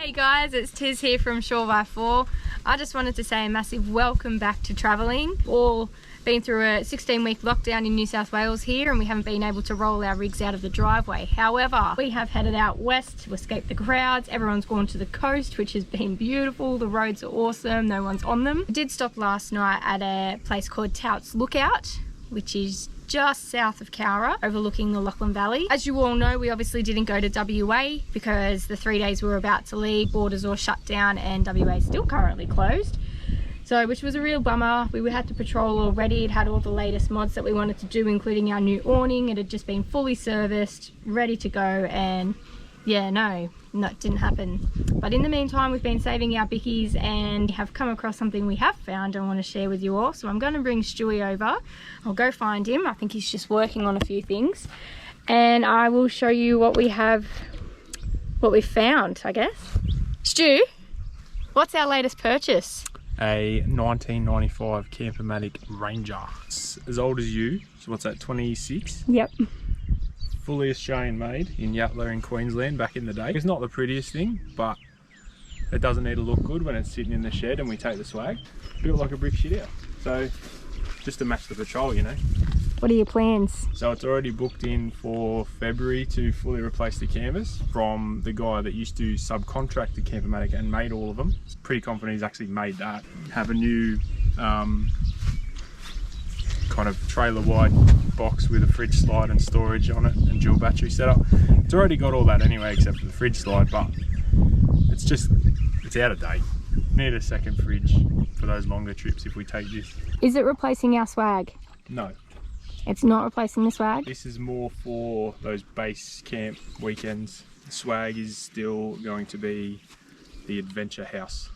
Hey guys, it's Tiz here from Shore by 4. I just wanted to say a massive welcome back to travelling. All been through a 16-week lockdown in New South Wales here and we haven't been able to roll our rigs out of the driveway. However, we have headed out west to escape the crowds. Everyone's gone to the coast, which has been beautiful. The roads are awesome, no one's on them. We did stop last night at a place called Touts Lookout, which is just south of Cowra, overlooking the Lachlan Valley. As you all know, we obviously didn't go to WA because the 3 days we were about to leave, borders all shut down and WA is still currently closed. So, which was a real bummer. We had to patrol already. It had all the latest mods that we wanted to do, including our new awning. It had just been fully serviced, ready to go, and yeah, no, it didn't happen. But in the meantime, we've been saving our bickies and have come across something we have found and want to share with you all. So I'm going to bring Stewie over. I'll go find him. I think he's just working on a few things. And I will show you what we have, what we found, I guess. Stu, what's our latest purchase? A 1995 Campomatic Ranger. It's as old as you, so what's that, 26? Yep. Fully Australian made in Yatala in Queensland back in the day. It's not the prettiest thing, but it doesn't need to look good when it's sitting in the shed and we take the swag. Built like a brick shit out. So just to match the patrol, you know. What are your plans? So it's already booked in for February to fully replace the canvas from the guy that used to subcontract the Campomatic and made all of them. Pretty confident he's actually made that. Have a new kind of trailer wide box with a fridge slide and storage on it and dual battery setup. It's already got all that anyway except for the fridge slide, but it's out of date. Need a second fridge for those longer trips if we take this. Is it replacing our swag? No. It's not replacing the swag? This is more for those base camp weekends. The swag is still going to be the adventure house.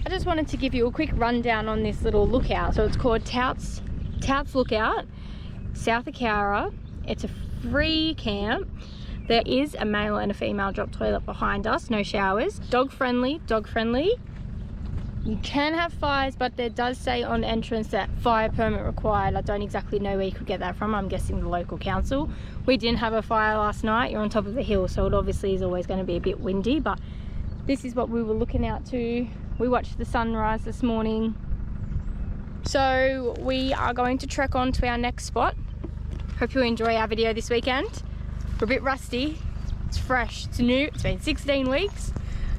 I just wanted to give you a quick rundown on this little lookout. So it's called Touts Lookout, south of Cowra. It's a free camp. There is a male and a female drop toilet behind us, no showers. Dog friendly. You can have fires, but there does say on entrance that fire permit required. I don't exactly know where you could get that from. I'm guessing the local council. We didn't have a fire last night. You're on top of a hill, so it obviously is always going to be a bit windy, but this is what we were looking out to. We watched the sunrise this morning. So we are going to trek on to our next spot. Hope you enjoy our video this weekend. We're a bit rusty. It's fresh, it's new, it's been 16 weeks.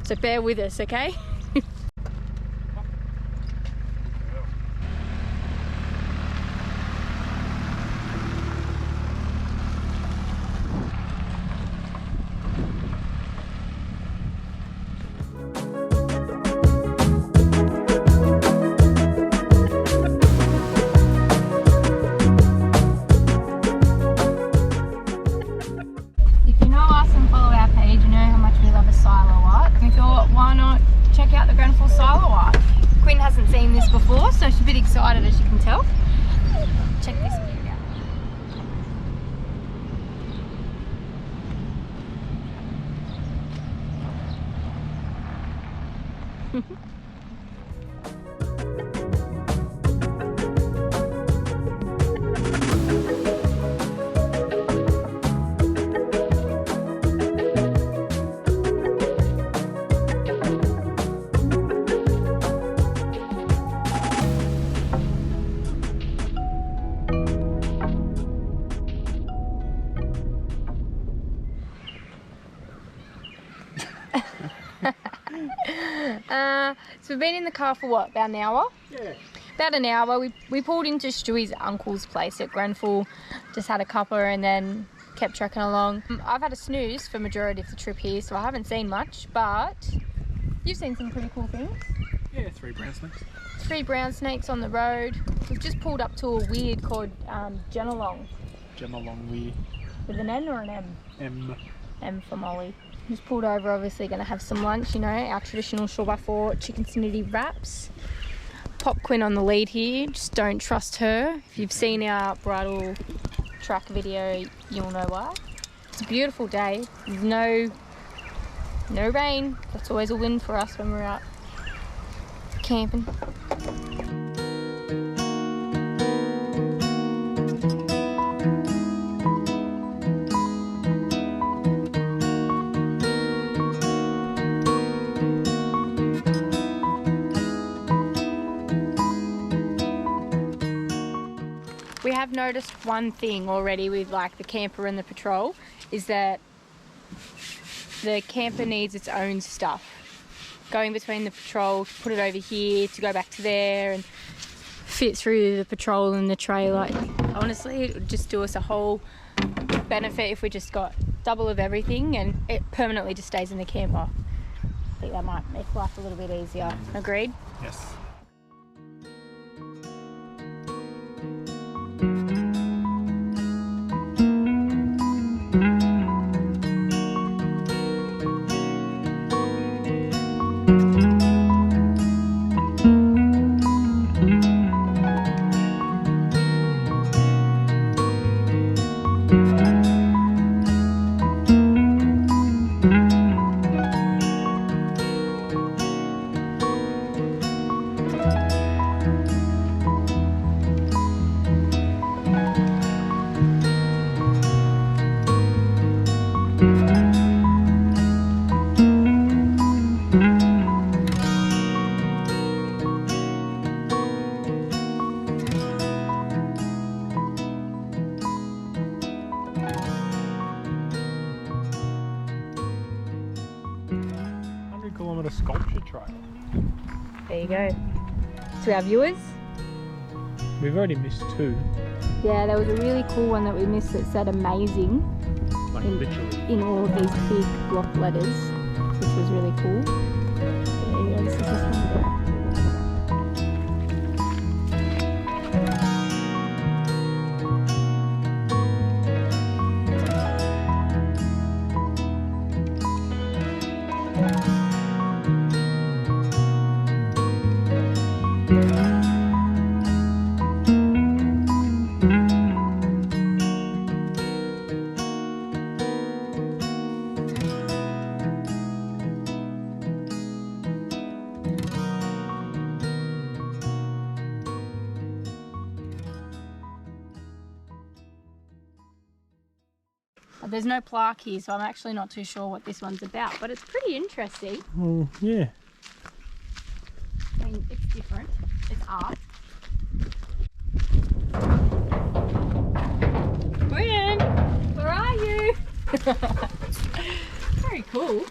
So bear with us, okay? so she's a bit excited, as you can tell. Check this view out. So we've been in the car for what, about an hour? Yeah. About an hour. We pulled into Stewie's uncle's place at Grenfell, just had a cuppa and then kept trekking along. I've had a snooze for majority of the trip here, so I haven't seen much, but you've seen some pretty cool things. Yeah, 3 brown snakes. 3 brown snakes on the road. We've just pulled up to a weird called Genelong. Genelong weir. With an N or an M? M. M for Molly. Just pulled over, obviously going to have some lunch, you know, our traditional 4x4 chicken snitty wraps. Pop Quinn on the lead here, just don't trust her. If you've seen our bridal track video, you'll know why. It's a beautiful day, there's no rain. That's always a win for us when we're out camping. We have noticed one thing already with like the camper and the patrol, is that the camper needs its own stuff. Going between the patrol, to put it over here, to go back to there and fit through the patrol and the trailer. Honestly, it would just do us a whole benefit if we just got double of everything and it permanently just stays in the camper. I think that might make life a little bit easier. Agreed? Yes. Sculpture trail. There you go. To our viewers. We've already missed 2. Yeah, there was a really cool one that we missed that said amazing. Like literally. In all of these big block letters, which was really cool. So there you go, this is this one. There's no plaque here, so I'm actually not too sure what this one's about, but it's pretty interesting. Oh, yeah. I mean, it's different. It's art. Brian, where are you? Very cool.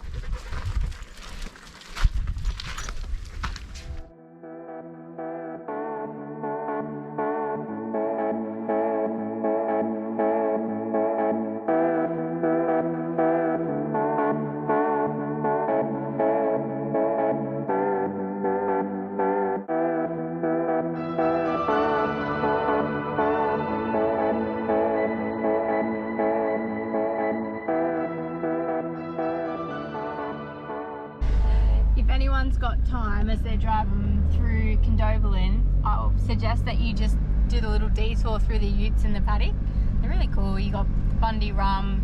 anyone's got time as they're driving through Condobolin, I'll suggest that you just do the little detour through the utes in the paddock. They're really cool. You got Bundy rum,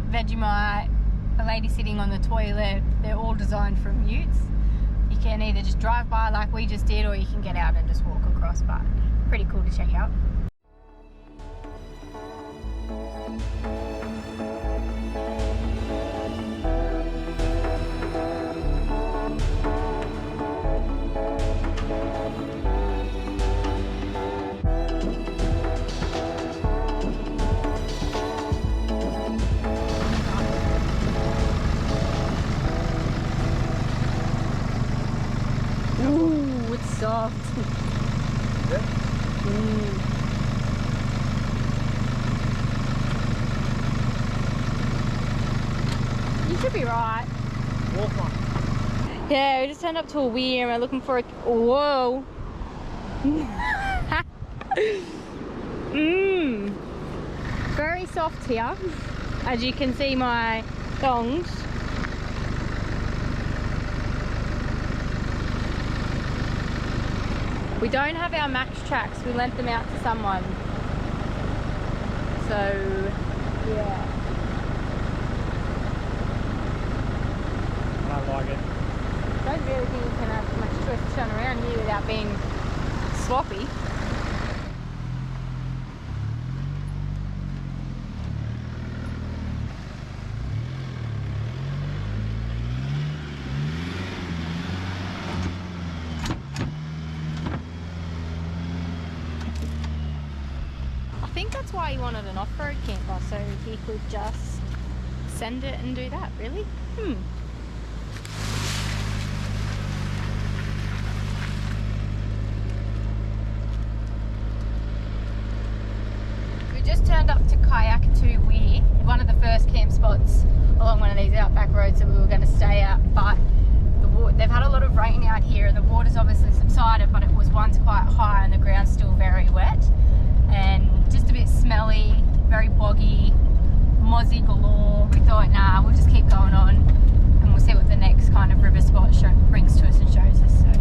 Vegemite, a lady sitting on the toilet. They're all designed from utes. You can either just drive by like we just did, or you can get out and just walk across, but pretty cool to check out. Ooh, it's soft. Yeah. You should be right. Walk on. Yeah, we just turned up to a weir and we're looking for a... Whoa! Very soft here. As you can see, my thongs. We don't have our max tracks. We lent them out to someone. So, yeah. I don't like it. I don't really think you can have much choice to turn around here without being sloppy. I think that's why he wanted an off-road camper, so he could just send it and do that, really? Just turned up to Kayakatu Weir, one of the first camp spots along one of these outback roads that we were going to stay at, but they've had a lot of rain out here and the water's obviously subsided, but it was once quite high and the ground's still very wet and just a bit smelly, very boggy, mozzie galore. We thought, nah, we'll just keep going on and we'll see what the next kind of river spot brings to us and shows us. So.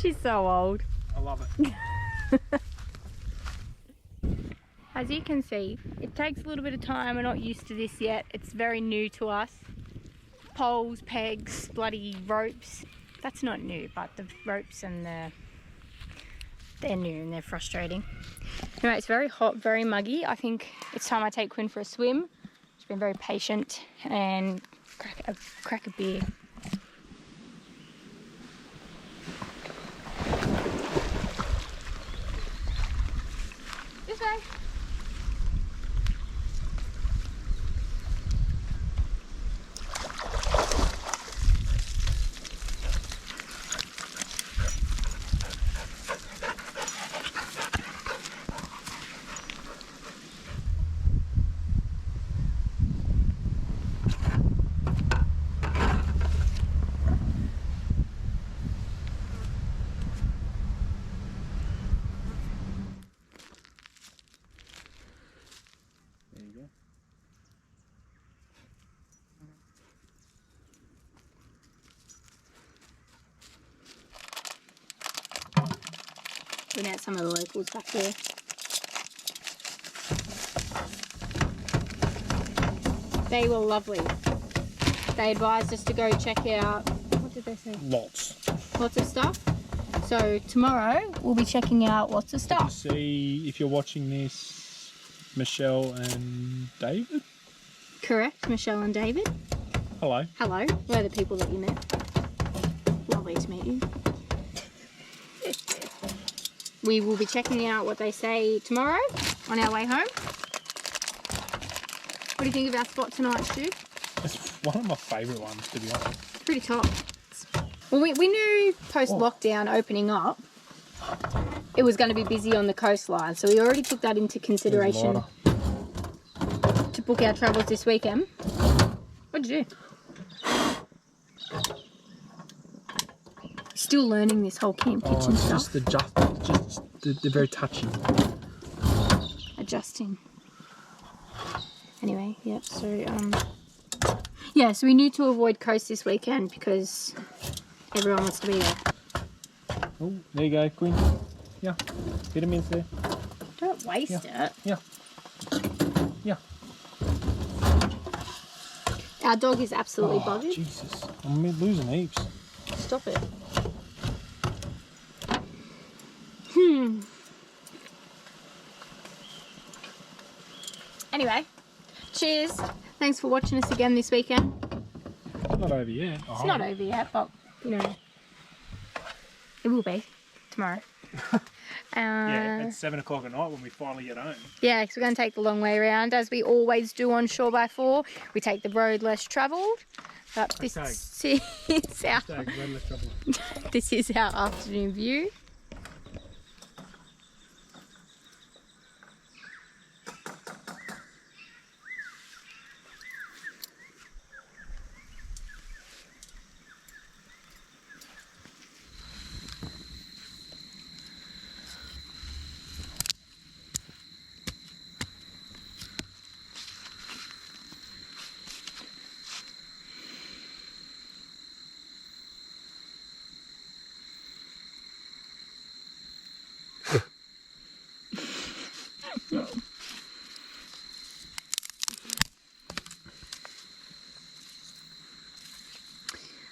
She's so old. I love it. As you can see, it takes a little bit of time. We're not used to this yet. It's very new to us. Poles, pegs, bloody ropes. That's not new, but the ropes and they're new and they're frustrating. Anyway, it's very hot, very muggy. I think it's time I take Quinn for a swim. She's been very patient and crack a beer. This way. We met some of the locals back there. They were lovely. They advised us to go check out, what did they say? Lots of stuff. So tomorrow we'll be checking out lots of stuff. See if you're watching this, Michelle and David. Correct, Michelle and David. Hello. Hello, we're the people that you met. Lovely to meet you. We will be checking out what they say tomorrow on our way home. What do you think of our spot tonight, Stu? It's one of my favourite ones, to be honest. Pretty top. Well, we knew post-lockdown opening up, it was going to be busy on the coastline, so we already took that into consideration to book our travels this weekend. What did you do? Still learning this whole camp kitchen stuff. They're very touchy. Adjusting. Anyway, yep, so, yeah, so we knew to avoid coast this weekend because everyone wants to be there. Oh, there you go, Quinn. Yeah, get him in there. Don't waste it. Yeah. Yeah. Our dog is absolutely buggered. Jesus, I'm losing heaps. Stop it. Anyway, cheers. Thanks for watching us again this weekend. Not over yet. It's not over yet, but, you know, it will be tomorrow. Yeah, it's 7 o'clock at night when we finally get home. Yeah, because we're going to take the long way around, as we always do on Shore by 4. We take the road less travelled. But this this is our afternoon view.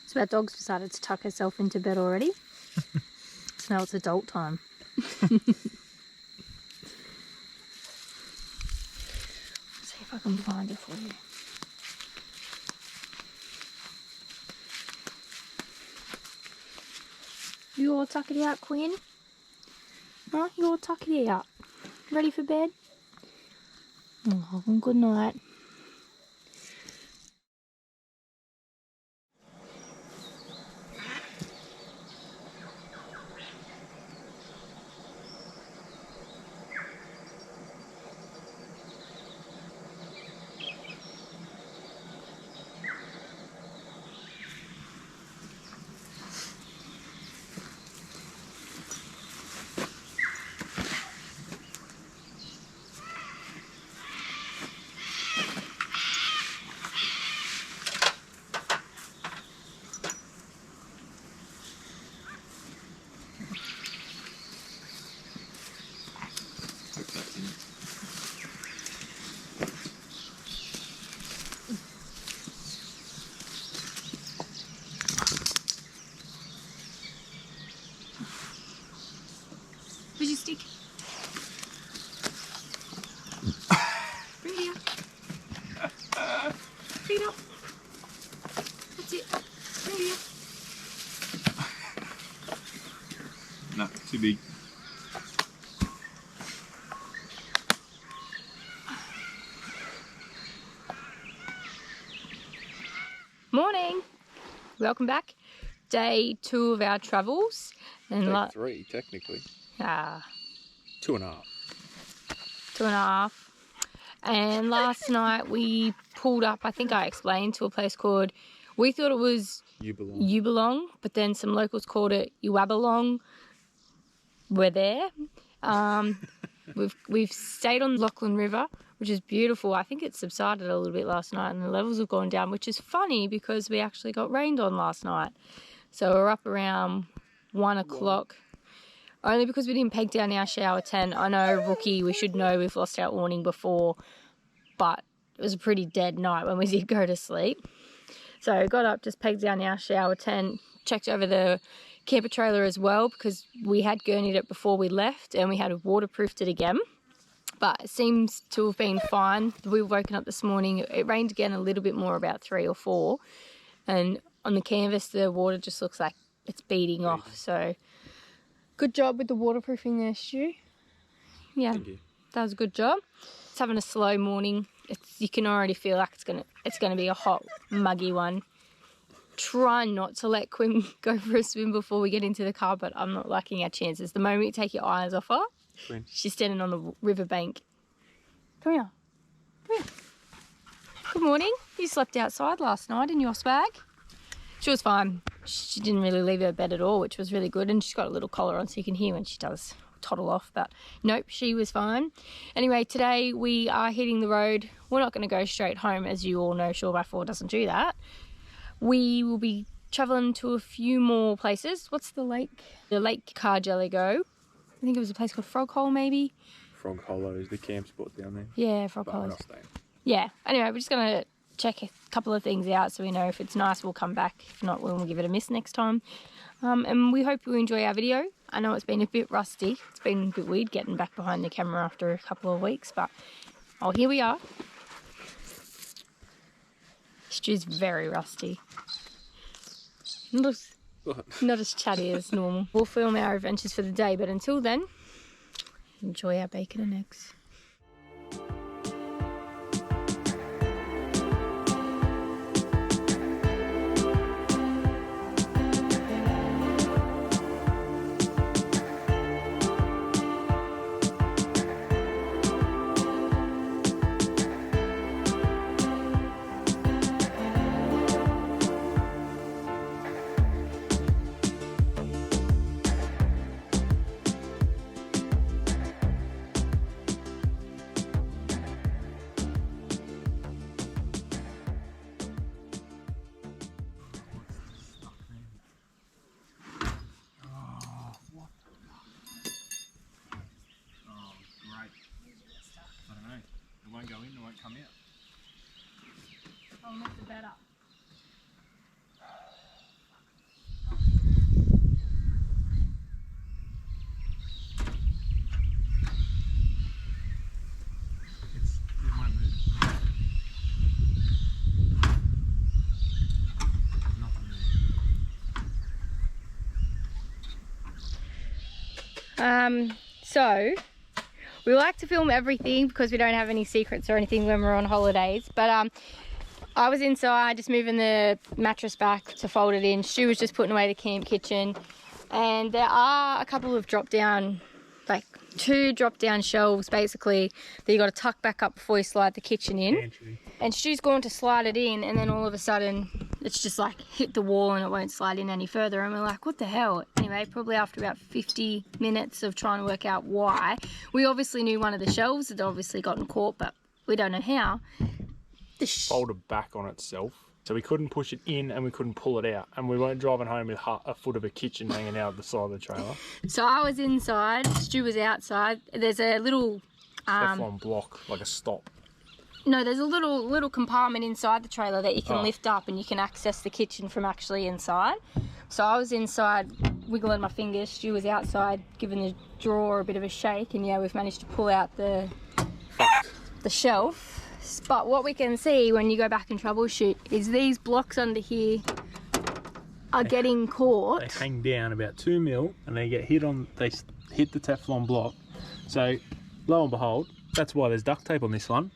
So our dog's decided to tuck herself into bed already. So now it's adult time. See if I can find it for you. You all tuck it out, Quinn? Huh? You all tuck it out? Ready for bed? Oh, good night. Where's your stick? Bring it here. Bring it up. That's it. Bring it here. No, too big. Morning. Welcome back. Day 2 of our travels. And Day 3, technically. 2.5. 2.5. And last night we pulled up, I think I explained, to a place called, we thought it was You Belong, but then some locals called it Uabalong. We're there. We've stayed on Lachlan River, which is beautiful. I think it subsided a little bit last night and the levels have gone down, which is funny because we actually got rained on last night. So we're up around 1 o'clock. only because we didn't peg down our shower tent. I know, rookie, we should know we've lost our awning before, but it was a pretty dead night when we did go to sleep. So got up, just pegged down our shower tent, checked over the camper trailer as well because we had gurneyed it before we left and we had waterproofed it again. But it seems to have been fine. We were woken up this morning. It rained again a little bit more, about 3 or 4. And on the canvas, the water just looks like it's beating off. So good job with the waterproofing there, Stu. Yeah, that was a good job. It's having a slow morning. You can already feel like it's gonna be a hot, muggy one. Try not to let Quinn go for a swim before we get into the car, but I'm not liking our chances. The moment you take your eyes off her, Quinn. She's standing on the riverbank. Come here. Come here. Good morning. You slept outside last night in your swag. She was fine. She didn't really leave her bed at all, which was really good. And she's got a little collar on so you can hear when she does toddle off. But nope, she was fine. Anyway, today we are hitting the road. We're not going to go straight home. As you all know, Shore by 4 doesn't do that. We will be travelling to a few more places. What's the lake? The Lake Cargelligo. I think it was a place called Frog Hole, maybe. Frog Hollow is the camp spot down there. Yeah, Frog Hole. Yeah. Anyway, we're just going to check a couple of things out so we know if it's nice, we'll come back. If not, we'll give it a miss next time. And we hope you enjoy our video. I know it's been a bit rusty. It's been a bit weird getting back behind the camera after a couple of weeks, but here we are. Stu's very rusty. Not as chatty as normal. We'll film our adventures for the day, but until then, enjoy our bacon and eggs. I don't know. It won't go in, it won't come out. I'll lift the bed up. It won't move. Nothing there. So we like to film everything because we don't have any secrets or anything when we're on holidays. But I was inside just moving the mattress back to fold it in. Stu was just putting away the camp kitchen. And there are a couple of drop-down, like 2 drop-down shelves basically that you got to tuck back up before you slide the kitchen in. Pantry. And Stu's gone to slide it in, and then all of a sudden it's just like hit the wall and it won't slide in any further. And we're like, what the hell? Anyway, probably after about 50 minutes of trying to work out why, we obviously knew one of the shelves had obviously gotten caught, but we don't know how. Folded back on itself, so we couldn't push it in and we couldn't pull it out, and we weren't driving home with a foot of a kitchen hanging out the side of the trailer. So I was inside, Stu was outside. There's a little Teflon block, like a stop. No, there's a little compartment inside the trailer that you can lift up and you can access the kitchen from actually inside. So I was inside wiggling my fingers, Stu was outside giving the drawer a bit of a shake, and yeah, we've managed to pull out the shelf. But what we can see when you go back and troubleshoot is these blocks under here are getting caught. They hang down about 2 mil and they hit the Teflon block. So lo and behold, that's why there's duct tape on this one.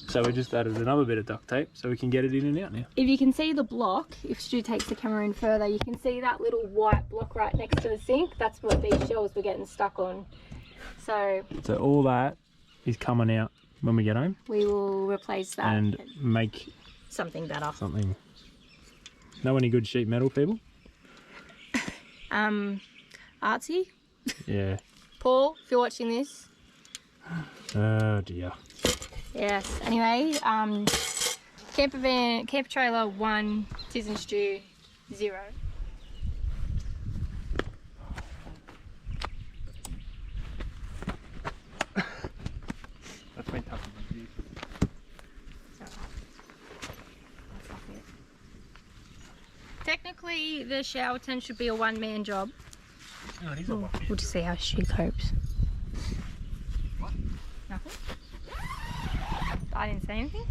So we just added another bit of duct tape so we can get it in and out now. If you can see the block, if Stu takes the camera in further, you can see that little white block right next to the sink. That's what these shelves were getting stuck on. So all that is coming out when we get home. We will replace that and make something better. Know any good sheet metal people? Artsy? Yeah. Paul, if you're watching this. Oh dear. Yes. Anyway, camper trailer 1, Tiz and Stu 0. Technically, the shower tent should be a one-man job. No, it is a one-man We'll just see how she copes. What? Nothing? I didn't say anything?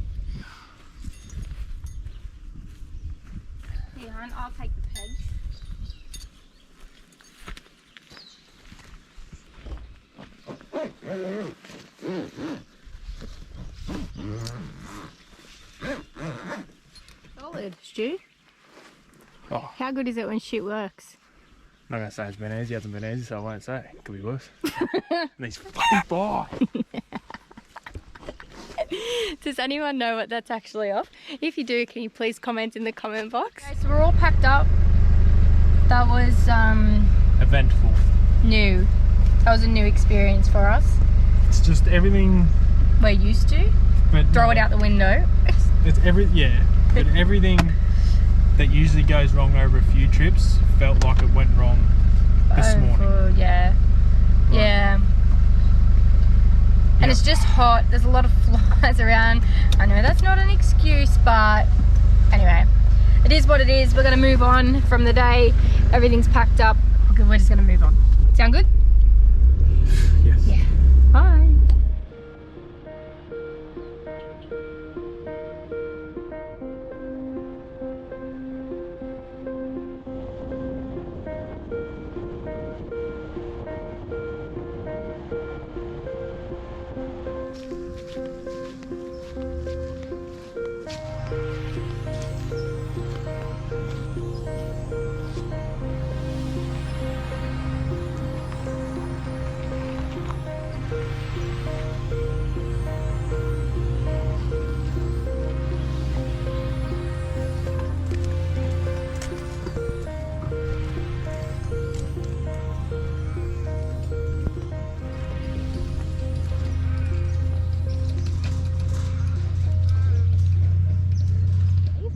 Here, hon, I'll take the pegs. Solid, Stu. Oh. How good is it when shit works? I'm not going to say it's been easy, it hasn't been easy, so I won't say. It could be worse. And these fucking bye. Does anyone know what that's actually of? If you do, can you please comment in the comment box? Okay, so we're all packed up. That was Eventful. new. That was a new experience for us. It's just everything. We're used to. But Throw it out the window. It's but everything that usually goes wrong over a few trips felt like it went wrong this morning. Yeah. Right. Yeah. And it's just hot. There's a lot of flies around. I know that's not an excuse, but anyway, it is what it is. We're going to move on from the day. Everything's packed up. Okay, we're just going to move on. Sound good? Yes. Yeah. Bye.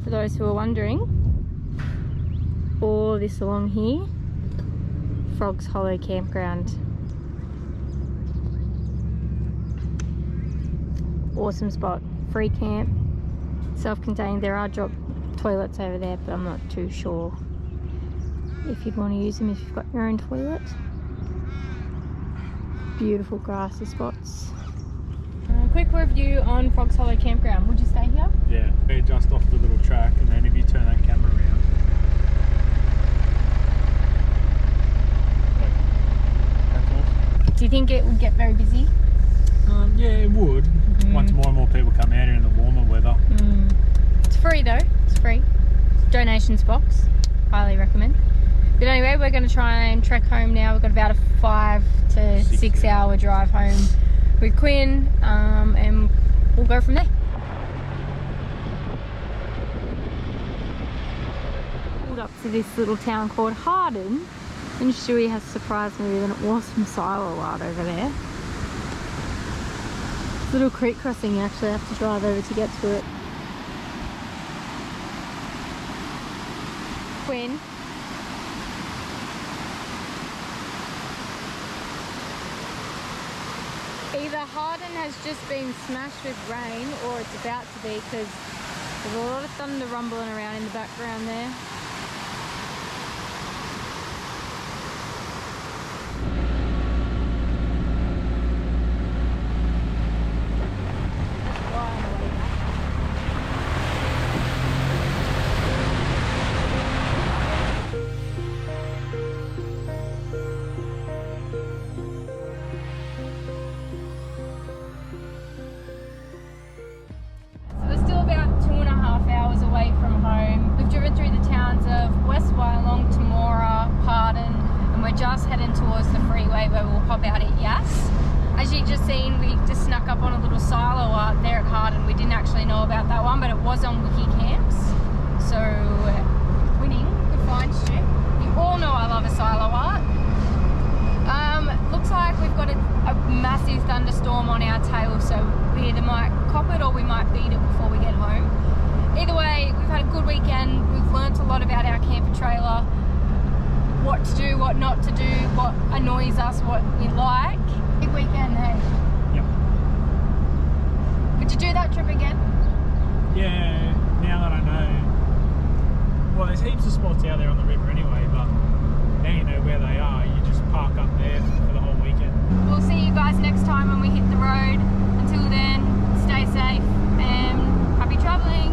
For those who are wondering, all this along here, Frogs Hollow Campground. Awesome spot, free camp, self-contained. There are drop toilets over there, but I'm not too sure if you'd want to use them if you've got your own toilet. Beautiful grassy spots. Quick review on Frogs Hollow Campground. Would you stay here? Yeah, we're just off the little track, and then if you turn that camera around, that's awesome. Do you think it would get very busy? Yeah, it would. Once more and more people come out here in the warmer weather. It's free though. It's free. Donations box. Highly recommend. But anyway, we're going to try and trek home now. We've got about a 5 to 6 hour drive home with Quinn, and we'll go from there. Pulled up to this little town called Harden, and Shuey has surprised me with an awesome silo art over there. Little creek crossing, you actually have to drive over to get to it. Quinn. Either Harden has just been smashed with rain or it's about to be, because there's a lot of thunder rumbling around in the background there. Just heading towards the freeway where we'll pop out at Yass. As you just seen, we just snuck up on a little silo art there at Harden. We didn't actually know about that one, but it was on Wiki Camps. So winning, good find, Stu. You all know I love a silo art. Looks like we've got a massive thunderstorm on our tail, so we either might cop it or we might beat it before we get home. Either way, we've had a good weekend. We've learnt a lot about our camper trailer. What to do, what not to do, what annoys us, what we like. Big weekend, hey? Yep. Would you do that trip again? Yeah, now that I know what there's heaps of spots out there on the river anyway, but now you know where they are. You just park up there for the whole weekend. We'll see you guys next time when we hit the road. Until then, stay safe and happy travelling.